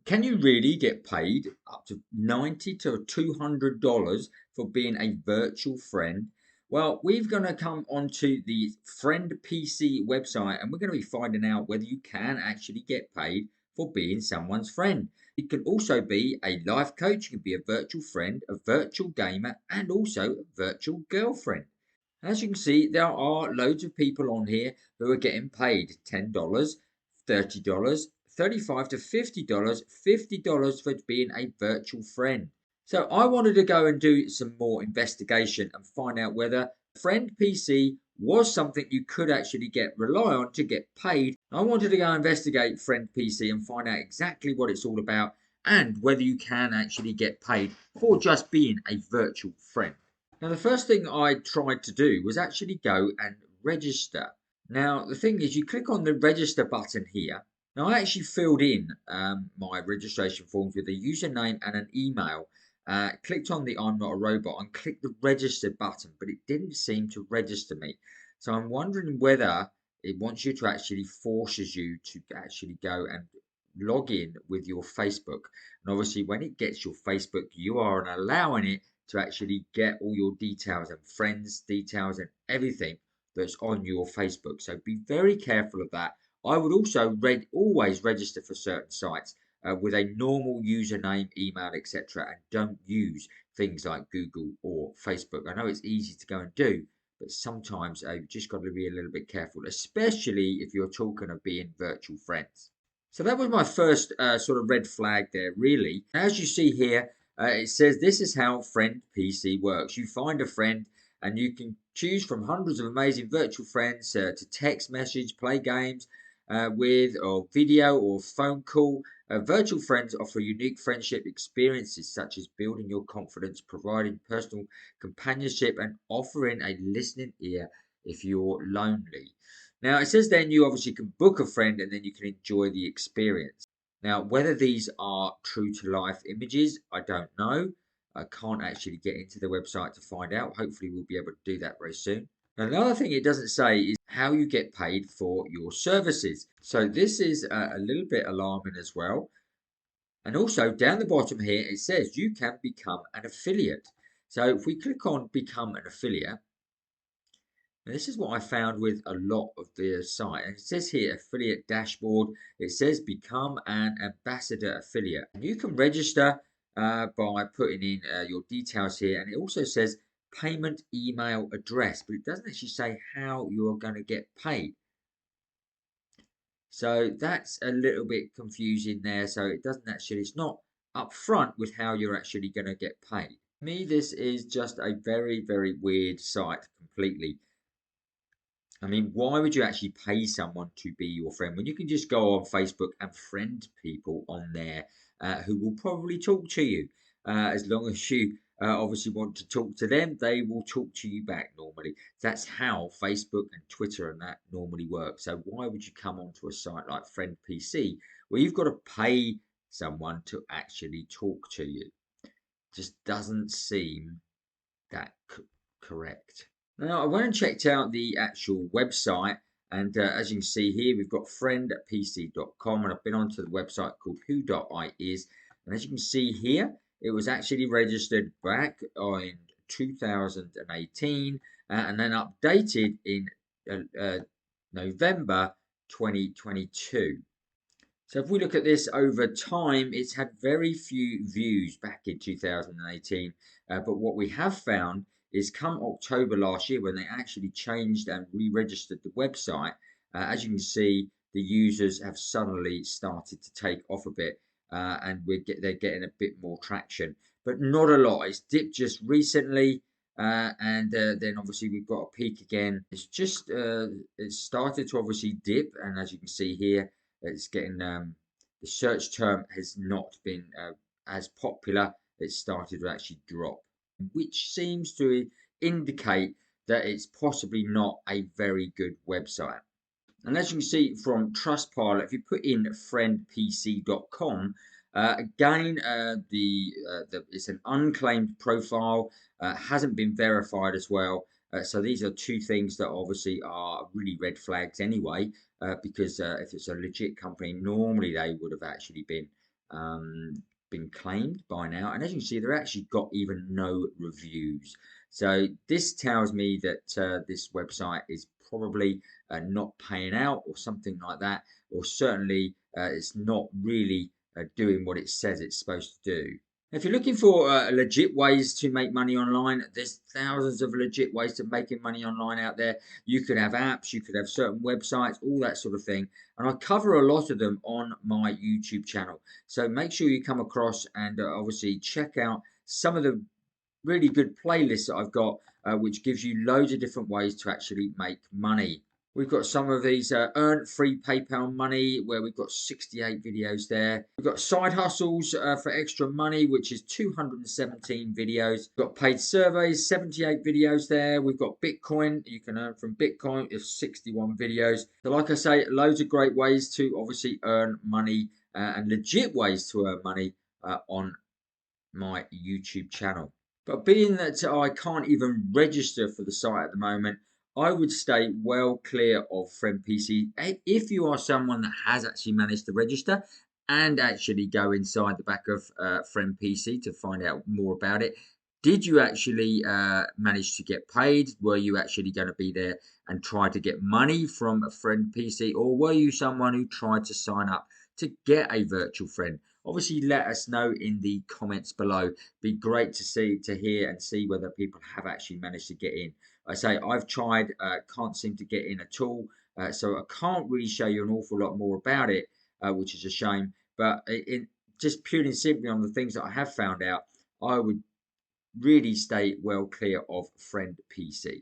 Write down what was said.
Can you really get paid up to $90 to $200 for being a virtual friend? Well, we're going to come onto the FriendPC website and we're going to be finding out whether you can actually get paid for being someone's friend. It can also be a life coach, you can be a virtual friend, a virtual gamer, and also a virtual girlfriend. As you can see, there are loads of people on here who are getting paid $10, $30, $35 to $50, $50 for being a virtual friend. So I wanted to go and do some more investigation and find out whether Friend PC was something you could actually rely on to get paid. I wanted to go investigate Friend PC and find out exactly what it's all about and whether you can actually get paid for just being a virtual friend. Now, the first thing I tried to do was actually go and register. Now, the thing is, you click on the register button here. Now, I actually filled in my registration forms with a username and an email. Clicked on the I'm not a robot and clicked the register button, but it didn't seem to register me. So I'm wondering whether it wants you to actually forces you to actually go and log in with your Facebook. And obviously, when it gets your Facebook, you are allowing it to actually get all your details and friends' details and everything that's on your Facebook. So be very careful of that. I would also always register for certain sites with a normal username, email, etc., and don't use things like Google or Facebook. I know it's easy to go and do, but sometimes you've just got to be a little bit careful, especially if you're talking of being virtual friends. So that was my first sort of red flag there, really. As you see here, it says this is how Friend PC works. You find a friend and you can choose from hundreds of amazing virtual friends to text message, play games with, or video or phone call. Virtual friends offer unique friendship experiences such as building your confidence, providing personal companionship, and offering a listening ear if you're lonely. Now, it says then you obviously can book a friend and then you can enjoy the experience. Now, whether these are true to life images, I don't know. I can't actually get into the website to find out. Hopefully, we'll be able to do that very soon. Now, another thing it doesn't say is how you get paid for your services. So, this is a little bit alarming as well. And also, down the bottom here, it says you can become an affiliate. So, if we click on become an affiliate, now, this is what I found with a lot of the site. And it says here, affiliate dashboard. It says become an ambassador affiliate. And you can register by putting in your details here. And it also says payment email address, but it doesn't actually say how you are going to get paid. So that's a little bit confusing there. So it doesn't actually, it's not upfront with how you're actually going to get paid. To me, this is just a very, very weird site completely. I mean, why would you actually pay someone to be your friend when you can just go on Facebook and friend people on there who will probably talk to you? As long as you obviously want to talk to them, they will talk to you back normally. That's how Facebook and Twitter and that normally work. So why would you come onto a site like Friend PC where you've got to pay someone to actually talk to you? Just doesn't seem that correct. Now, I went and checked out the actual website, and as you can see here, we've got friendpc.com, and I've been onto the website called who.is, and as you can see here, it was actually registered back in 2018, and then updated in November 2022. So if we look at this over time, it's had very few views back in 2018. But what we have found is come October last year, when they actually changed and re-registered the website, as you can see, the users have suddenly started to take off a bit, and they're getting a bit more traction, but not a lot. It's dipped just recently, and then obviously we've got a peak again. It's just it started to obviously dip, and as you can see here, it's getting the search term has not been as popular. It started to actually drop, which seems to indicate that it's possibly not a very good website. And as you can see from Trustpile, if you put in friendpc.com, again, it's an unclaimed profile, hasn't been verified as well. So these are two things that obviously are really red flags anyway, because if it's a legit company, normally they would have actually been been claimed by now, and as you can see, they're actually got even no reviews. So this tells me that this website is probably not paying out or something like that, or certainly it's not really doing what it says it's supposed to do. If you're looking for legit ways to make money online, there's thousands of legit ways to making money online out there. You could have apps, you could have certain websites, all that sort of thing. And I cover a lot of them on my YouTube channel. So make sure you come across and obviously check out some of the really good playlists that I've got, which gives you loads of different ways to actually make money. We've got some of these earn free PayPal money, where we've got 68 videos there. We've got side hustles for extra money, which is 217 videos. We've got paid surveys, 78 videos there. We've got Bitcoin. You can earn from Bitcoin. It's 61 videos. So like I say, loads of great ways to obviously earn money and legit ways to earn money on my YouTube channel. But being that I can't even register for the site at the moment, I would stay well clear of FriendPC. If you are someone that has actually managed to register and actually go inside the back of FriendPC to find out more about it, did you actually manage to get paid? Were you actually going to be there and try to get money from a FriendPC, or were you someone who tried to sign up to get a virtual friend? Obviously, let us know in the comments below. Be great to see, to hear, and see whether people have actually managed to get in. I say I've tried, can't seem to get in at all, so I can't really show you an awful lot more about it, which is a shame. But just purely and simply on the things that I have found out, I would really stay well clear of Friend PC.